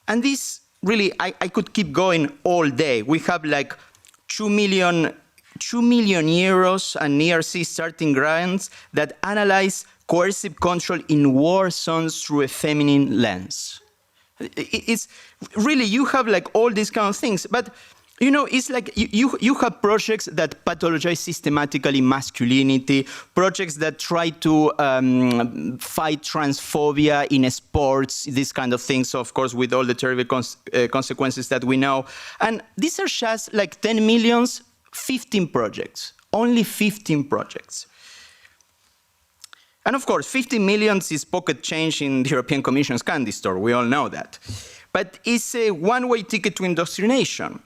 And this, really, I could keep going all day. We have like 2 million euros and ERC starting grants that analyze coercive control in war zones through a feminine lens. It's really, you have like all these kind of things, but you know, it's like you have projects that pathologize systematically masculinity, projects that try to fight transphobia in sports, these kind of things, of course, with all the terrible consequences that we know. And these are just like 10 millions, 15 projects, only 15 projects. And of course, 15 million is pocket change in the European Commission's candy store, we all know that. But it's a one-way ticket to indoctrination.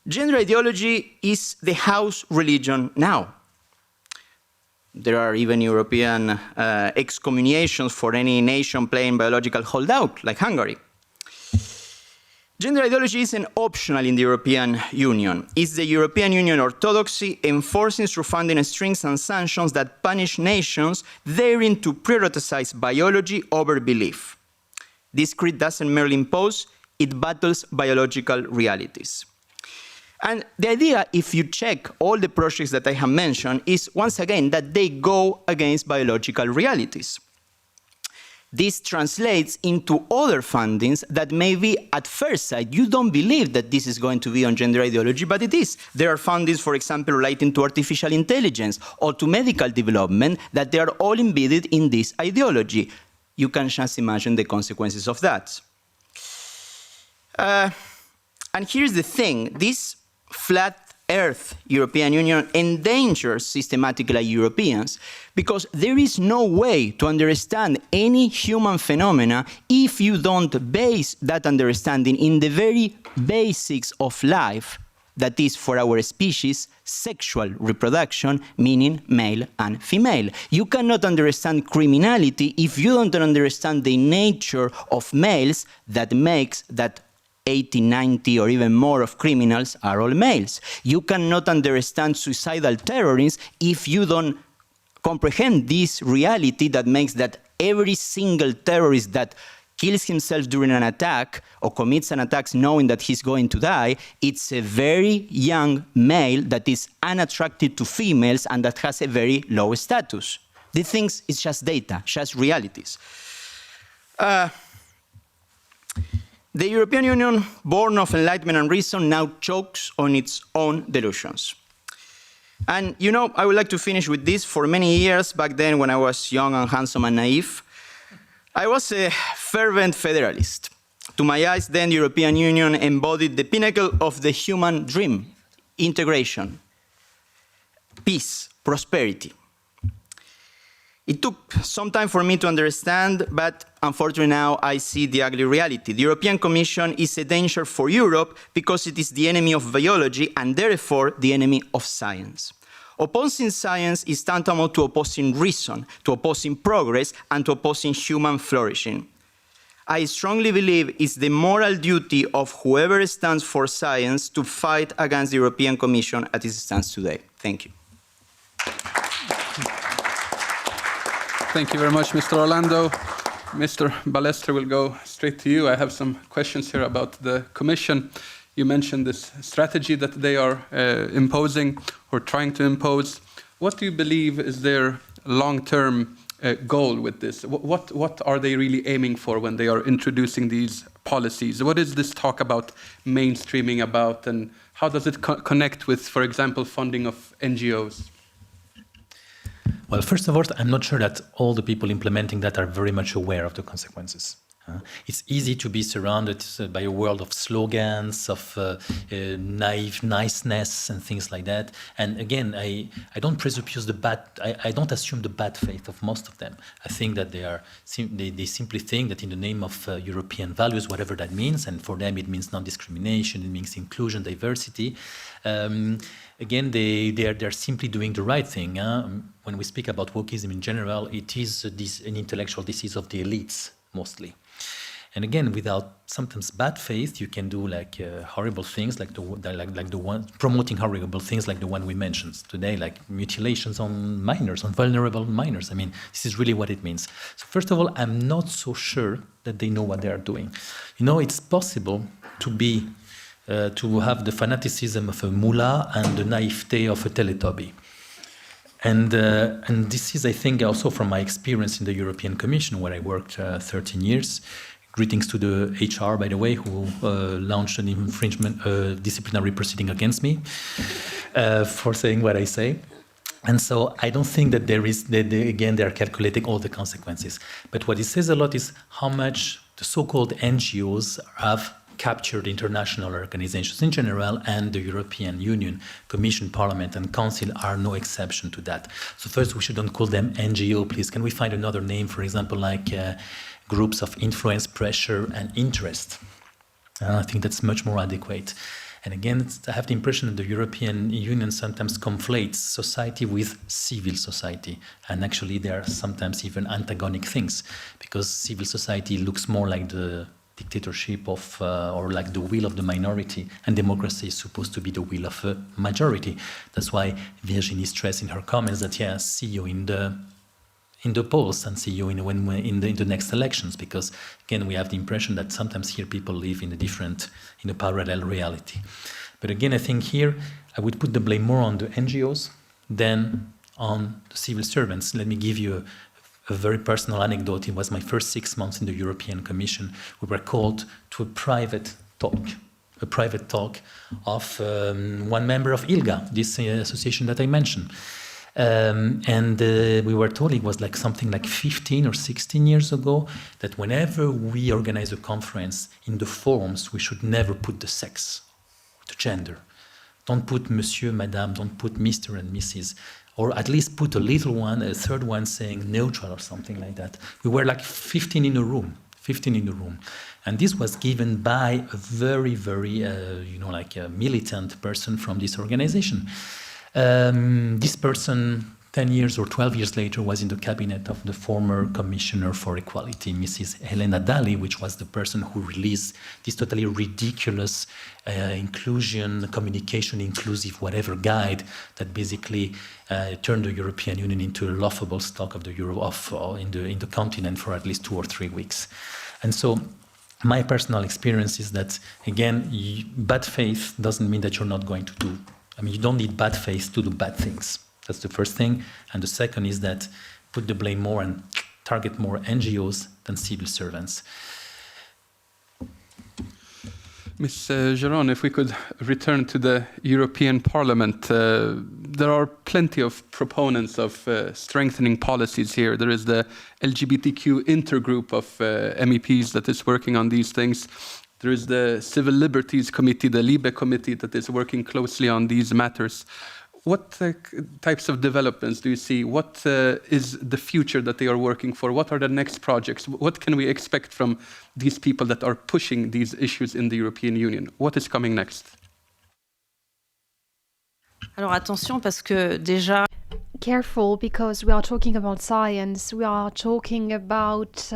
Gender ideology is the house religion now. There are even European excommunications for any nation playing biological holdout, like Hungary. Gender ideology isn't optional in the European Union. It's the European Union orthodoxy enforcing through funding strings and sanctions that punish nations daring to prioritize biology over belief. This creed doesn't merely impose, it battles biological realities. And the idea, if you check all the projects that I have mentioned, is once again that they go against biological realities. This translates into other fundings that maybe at first sight you don't believe that this is going to be on gender ideology, but it is. There are fundings, for example, relating to artificial intelligence or to medical development that they are all embedded in this ideology. You can just imagine the consequences of that. And here's the thing, this flat Earth European Union endangers systematically Europeans because there is no way to understand any human phenomena if you don't base that understanding in the very basics of life, that is, for our species, sexual reproduction, meaning male and female. You cannot understand criminality if you don't understand the nature of males that makes that 80, 90, or even more of criminals are all males. You cannot understand suicidal terrorism if you don't comprehend this reality that makes that every single terrorist that kills himself during an attack or commits an attack knowing that he's going to die, it's a very young male that is unattracted to females and that has a very low status. The things is just data, just realities. The European Union, born of enlightenment and reason, now chokes on its own delusions. And you know, I would like to finish with this. For many years back then, when I was young and handsome and naive, I was a fervent federalist. To my eyes, then, the European Union embodied the pinnacle of the human dream: integration, peace, prosperity. It took some time for me to understand, but unfortunately now I see the ugly reality. The European Commission is a danger for Europe because it is the enemy of biology and therefore the enemy of science. Opposing science is tantamount to opposing reason, to opposing progress, and to opposing human flourishing. I strongly believe it's the moral duty of whoever stands for science to fight against the European Commission as it stands today. Thank you. Thank you very much, Mr. Orlando. Mr. Ballester will go straight to you. I have some questions here about the Commission. You mentioned this strategy that they are imposing or trying to impose. What do you believe is their long-term goal with this? What are they really aiming for when they are introducing these policies? What is this talk about mainstreaming about, and how does it connect with, for example, funding of NGOs? Well, first of all, I'm not sure that all the people implementing that are very much aware of the consequences. It's easy to be surrounded by a world of slogans, of naive niceness and things like that. And again, I don't presuppose I don't assume the bad faith of most of them. I think that they simply think that in the name of European values, whatever that means, and for them it means non-discrimination, it means inclusion, diversity. Again, they're simply doing the right thing. When we speak about wokeism in general, it is an intellectual disease of the elites, mostly. And again, without sometimes bad faith, you can do horrible things like the one promoting horrible things like the one we mentioned today, like mutilations on minors, on vulnerable minors. I mean, this is really what it means. So first of all, I'm not so sure that they know what they are doing. You know, it's possible to have the fanaticism of a mullah and the naivete of a Teletubby. And this is, I think, also from my experience in the European Commission, where I worked 13 years. Greetings to the HR, by the way, who launched an disciplinary proceeding against me for saying what I say. And so I don't think that they are calculating all the consequences. But what it says a lot is how much the so-called NGOs have captured international organizations in general, and the European Union, Commission, Parliament, and Council are no exception to that. So first, we shouldn't call them NGO, please. Can we find another name, for example, like groups of influence, pressure, and interest? I think that's much more adequate. And again, I have the impression that the European Union sometimes conflates society with civil society. And actually, there are sometimes even antagonic things, because civil society looks more like the dictatorship of, or like the will of the minority, and democracy is supposed to be the will of a majority. That's why Virginie stressed in her comments that, yeah, see you in the polls and see you in the next elections, because again, we have the impression that sometimes here people live in a parallel reality. But again, I think here I would put the blame more on the NGOs than on the civil servants. Let me give you a very personal anecdote. It was my first 6 months in the European Commission. We were called to a private talk of one member of ILGA, this association that I mentioned. And we were told, it was like something like 15 or 16 years ago, that whenever we organize a conference, in the forums, we should never put the sex, the gender. Don't put monsieur, madame, don't put Mr. and Mrs., or at least put a little one, a third one saying neutral or something like that. We were like 15 in a room. And this was given by a very, very, a militant person from this organization. This person, 10 years or 12 years later, was in the cabinet of the former Commissioner for Equality, Mrs. Helena Dalli, which was the person who released this totally ridiculous inclusion, communication, inclusive, whatever guide that basically turned the European Union into a laughable stock of the in the continent for at least 2 or 3 weeks. And so my personal experience is that, again, bad faith doesn't mean that you're not going to do. I mean, you don't need bad faith to do bad things. That's the first thing. And the second is that put the blame more and target more NGOs than civil servants. Ms. Joron, if we could return to the European Parliament, there are plenty of proponents of strengthening policies here. There is the LGBTQ intergroup of MEPs that is working on these things. There is the Civil Liberties Committee, the LIBE Committee, that is working closely on these matters. What types of developments do you see? What is the future that they are working for? What are the next projects? What can we expect from these people that are pushing these issues in the European Union? What is coming next? Alors attention, parce que déjà... Careful, because we are talking about science. We are talking about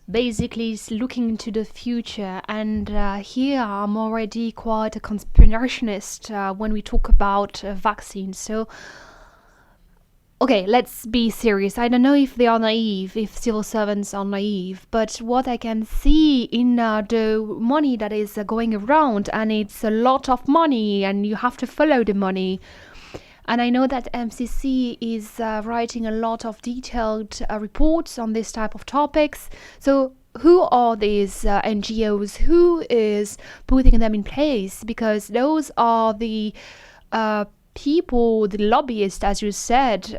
basically looking into the future. And here I'm already quite a conspirationist when we talk about vaccines. So, okay, let's be serious. I don't know if they are naive, if civil servants are naive, but what I can see in the money that is going around, and it's a lot of money, and you have to follow the money. And I know that MCC is writing a lot of detailed reports on this type of topics. So who are these NGOs? Who is putting them in place? Because those are the people, the lobbyists, as you said.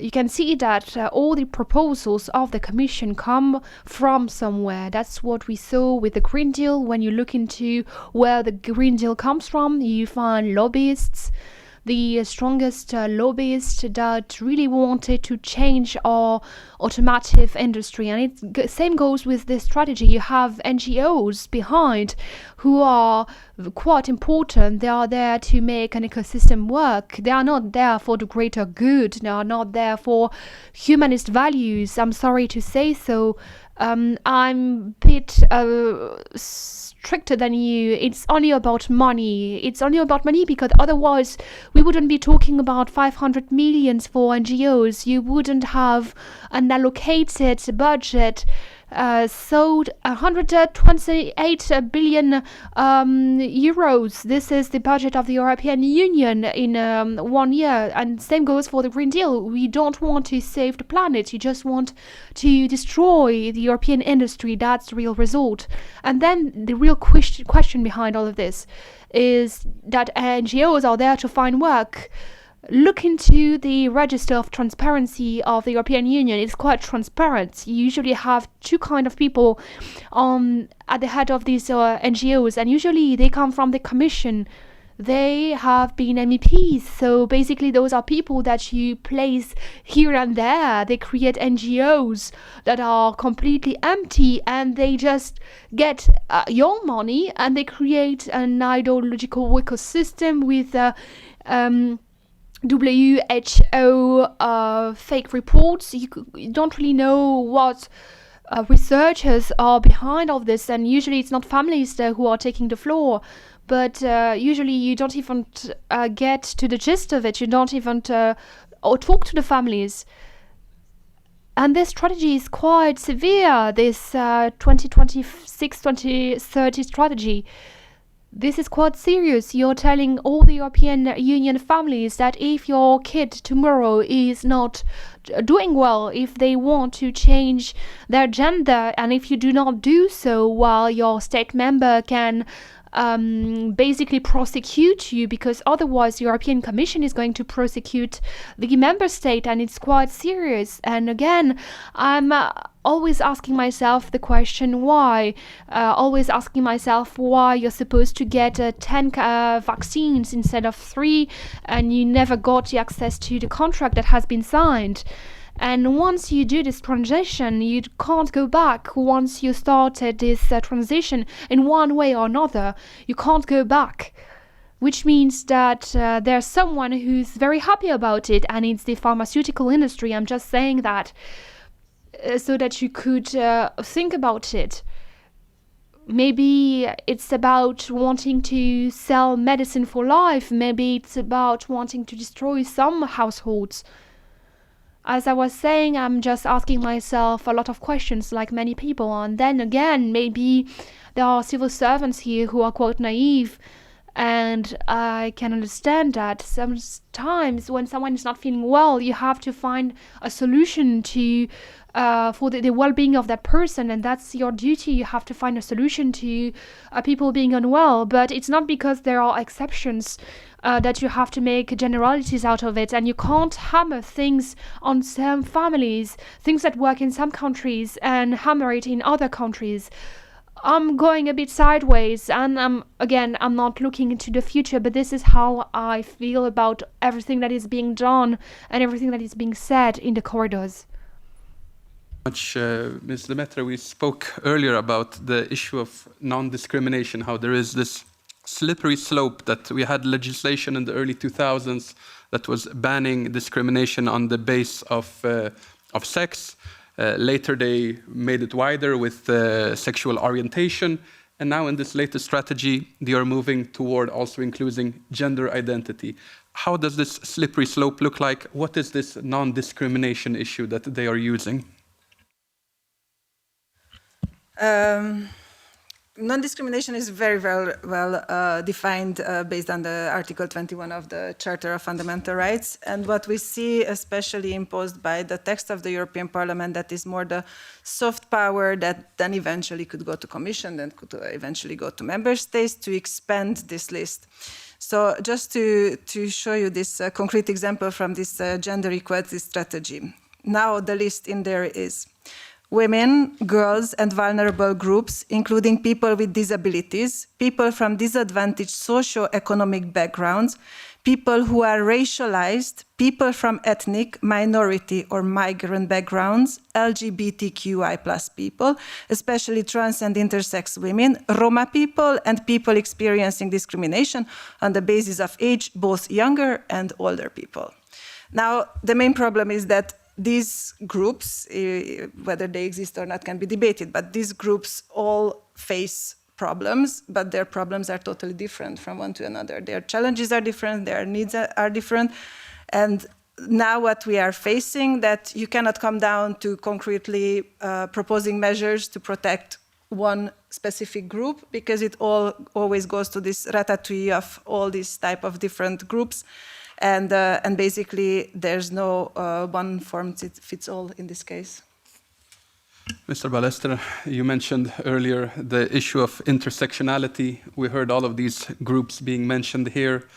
You can see that all the proposals of the Commission come from somewhere. That's what we saw with the Green Deal. When you look into where the Green Deal comes from, you find lobbyists. The strongest lobbyists that really wanted to change our automotive industry. And it same goes with this strategy. You have NGOs behind who are quite important. They are there to make an ecosystem work. They are not there for the greater good. They are not there for humanist values. I'm sorry to say so. I'm a bit stricter than you. It's only about money. It's only about money because otherwise we wouldn't be talking about 500 million for NGOs. You wouldn't have an allocated budget. So 128 billion euros. This is the budget of the European Union in 1 year. And same goes for the Green Deal. We don't want to save the planet. You just want to destroy the European industry. That's the real result. And then the real question behind all of this is that NGOs are there to find work. Look into the register of transparency of the European Union. It's quite transparent. You usually have two kind of people at the head of these NGOs, and usually they come from the Commission. They have been MEPs, so basically those are people that you place here and there. They create NGOs that are completely empty, and they just get your money, and they create an ideological ecosystem with WHO fake reports. You don't really know what researchers are behind all this, and usually it's not families who are taking the floor, but usually you don't even get to the gist of it. You don't even or talk to the families. And this strategy is quite severe, this 2026-2030 strategy. This is quite serious. You're telling all the European Union families that if your kid tomorrow is not doing well, if they want to change their gender, and if you do not do so while your state member can basically prosecute you, because otherwise the European Commission is going to prosecute the member state, and it's quite serious. And again, I'm always asking myself the question why, always asking myself why you're supposed to get 10 vaccines instead of 3, and you never got the access to the contract that has been signed. And once you do this transition, you can't go back. Once you started this transition in one way or another, you can't go back. Which means that there's someone who's very happy about it, and it's the pharmaceutical industry. I'm just saying that so that you could think about it. Maybe it's about wanting to sell medicine for life. Maybe it's about wanting to destroy some households. As I was saying, I'm just asking myself a lot of questions like many people. And then again, maybe there are civil servants here who are quite naive. And I can understand that sometimes when someone is not feeling well, you have to find a solution to for the well-being of that person, and that's your duty. You have to find a solution to people being unwell, but it's not because there are exceptions that you have to make generalities out of it, and you can't hammer things on some families, things that work in some countries, and hammer it in other countries. I'm going a bit sideways, and I'm not looking into the future, but this is how I feel about everything that is being done and everything that is being said in the corridors. Ms. Demeter, we spoke earlier about the issue of non-discrimination, how there is this slippery slope, that we had legislation in the early 2000s that was banning discrimination on the base of sex. Later they made it wider with sexual orientation, and now in this latest strategy they are moving toward also including gender identity. How does this slippery slope look like? What is this non-discrimination issue that they are using? non-discrimination is very well defined based on the Article 21 of the Charter of Fundamental Rights. And what we see, especially imposed by the text of the European Parliament, that is more the soft power that then eventually could go to Commission, then could eventually go to Member States to expand this list. So just to show you this concrete example from this gender equality strategy. Now the list in there is women, girls, and vulnerable groups, including people with disabilities, people from disadvantaged socio-economic backgrounds, people who are racialized, people from ethnic, minority, or migrant backgrounds, LGBTQI+ people, especially trans and intersex women, Roma people, and people experiencing discrimination on the basis of age, both younger and older people. Now, the main problem is that these groups, whether they exist or not, can be debated, but these groups all face problems, but their problems are totally different from one to another. Their challenges are different, their needs are different, and now what we are facing, that you cannot come down to concretely proposing measures to protect one specific group, because it always goes to this ratatouille of all these type of different groups. And basically, there's no one form fits all in this case. Mr. Ballester, you mentioned earlier the issue of intersectionality. We heard all of these groups being mentioned here.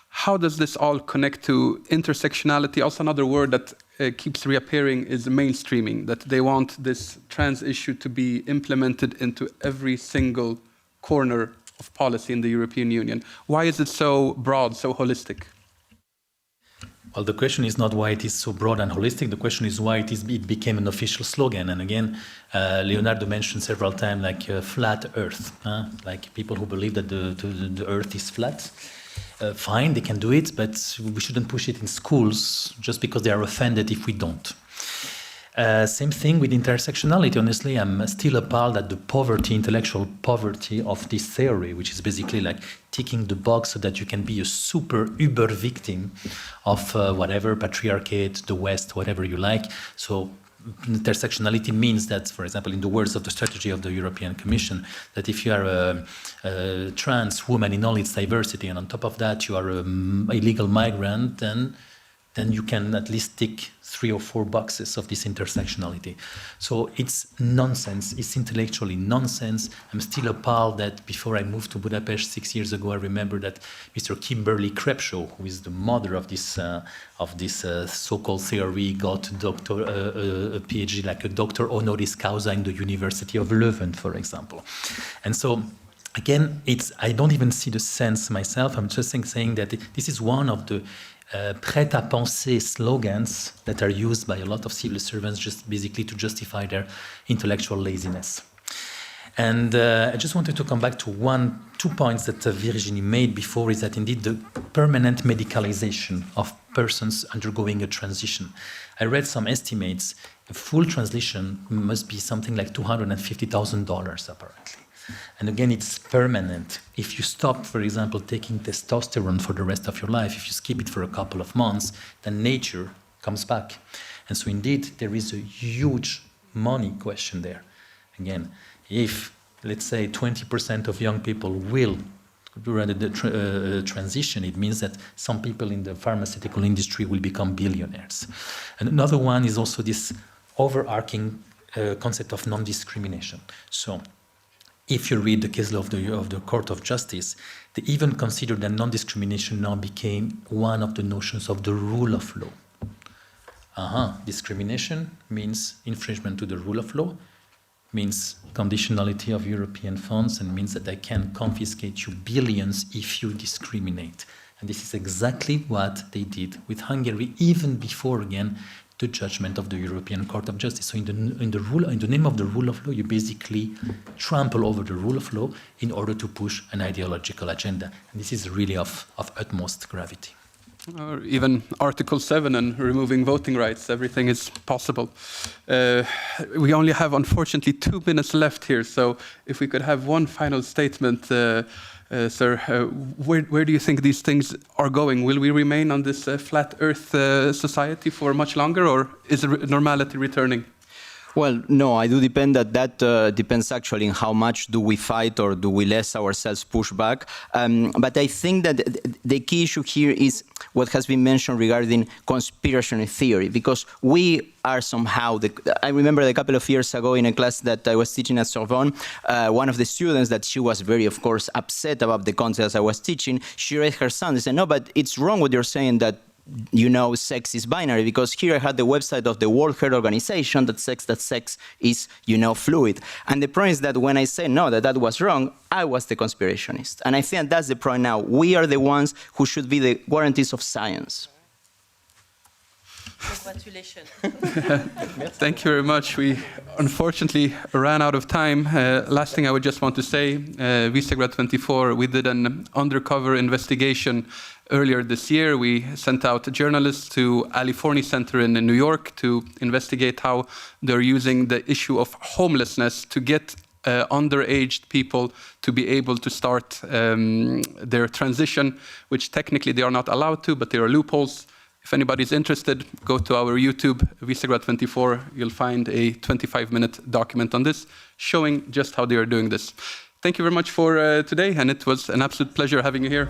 How does this all connect to intersectionality? Also, another word that keeps reappearing is mainstreaming, that they want this trans issue to be implemented into every single corner of policy in the European Union. Why is it so broad, so holistic? Well, the question is not why it is so broad and holistic. The question is why it became an official slogan. And again, Leonardo mentioned several times like flat Earth, like people who believe that the Earth is flat. Fine, they can do it, but we shouldn't push it in schools just because they are offended if we don't. Same thing with intersectionality. Honestly, I'm still appalled at the poverty, intellectual poverty of this theory, which is basically like ticking the box so that you can be a super uber victim of whatever, patriarchate, the West, whatever you like. So intersectionality means that, for example, in the words of the strategy of the European Commission, that if you are a trans woman in all its diversity, and on top of that you are an illegal migrant, then you can at least tick 3 or 4 boxes of this intersectionality. So it's nonsense. It's intellectually nonsense. I'm still appalled that before I moved to Budapest 6 years ago, I remember that Mr. Kimberly Crepshaw, who is the mother of this so-called theory, got a PhD, like a doctor honoris causa in the University of Leuven, for example. And so, again, I don't even see the sense myself. I'm just saying that this is one of the prêt-à-penser slogans that are used by a lot of civil servants just basically to justify their intellectual laziness. And I just wanted to come back to 2 points that Virginie made before, is that indeed the permanent medicalization of persons undergoing a transition. I read some estimates. A full transition must be something like $250,000 apparently. And again, it's permanent. If you stop, for example, taking testosterone for the rest of your life, if you skip it for a couple of months, then nature comes back. And so indeed, there is a huge money question there. Again, if, let's say, 20% of young people will do the transition, it means that some people in the pharmaceutical industry will become billionaires. And another one is also this overarching concept of non-discrimination. So, if you read the case law of the Court of Justice, they even consider that non-discrimination now became one of the notions of the rule of law. Discrimination means infringement to the rule of law, means conditionality of European funds, and means that I can confiscate you billions if you discriminate. And this is exactly what they did with Hungary, even before, again, the judgment of the European Court of Justice. So in the name of the rule of law, you basically trample over the rule of law in order to push an ideological agenda. And this is really of utmost gravity. Or even Article 7 and removing voting rights, everything is possible. We only have, unfortunately, 2 minutes left here, so if we could have one final statement, sir, where do you think these things are going? Will we remain on this flat Earth society for much longer, or is normality returning? Well, no, I do depend that depends actually on how much do we fight or do we let ourselves push back. But I think that the key issue here is what has been mentioned regarding conspiracy theory, because we are somehow, I remember a couple of years ago in a class that I was teaching at Sorbonne, one of the students that she was very, of course, upset about the concepts I was teaching, she raised her hand and said, no, but it's wrong what you're saying that sex is binary, because here I had the website of the World Health Organization that sex is, fluid. And the point is that when I say no, that was wrong, I was the conspirationist. And I think that's the point now. We are the ones who should be the guarantees of science. Congratulations. Thank you very much. We unfortunately ran out of time. Last thing I would just want to say, Visegrád 24, we did an undercover investigation earlier this year. We sent out journalists to Ali Forney Center in New York to investigate how they're using the issue of homelessness to get underaged people to be able to start their transition, which technically they are not allowed to, but there are loopholes. If anybody's interested, go to our YouTube, Visegrád 24. You'll find a 25-minute document on this, showing just how they are doing this. Thank you very much for today, and it was an absolute pleasure having you here.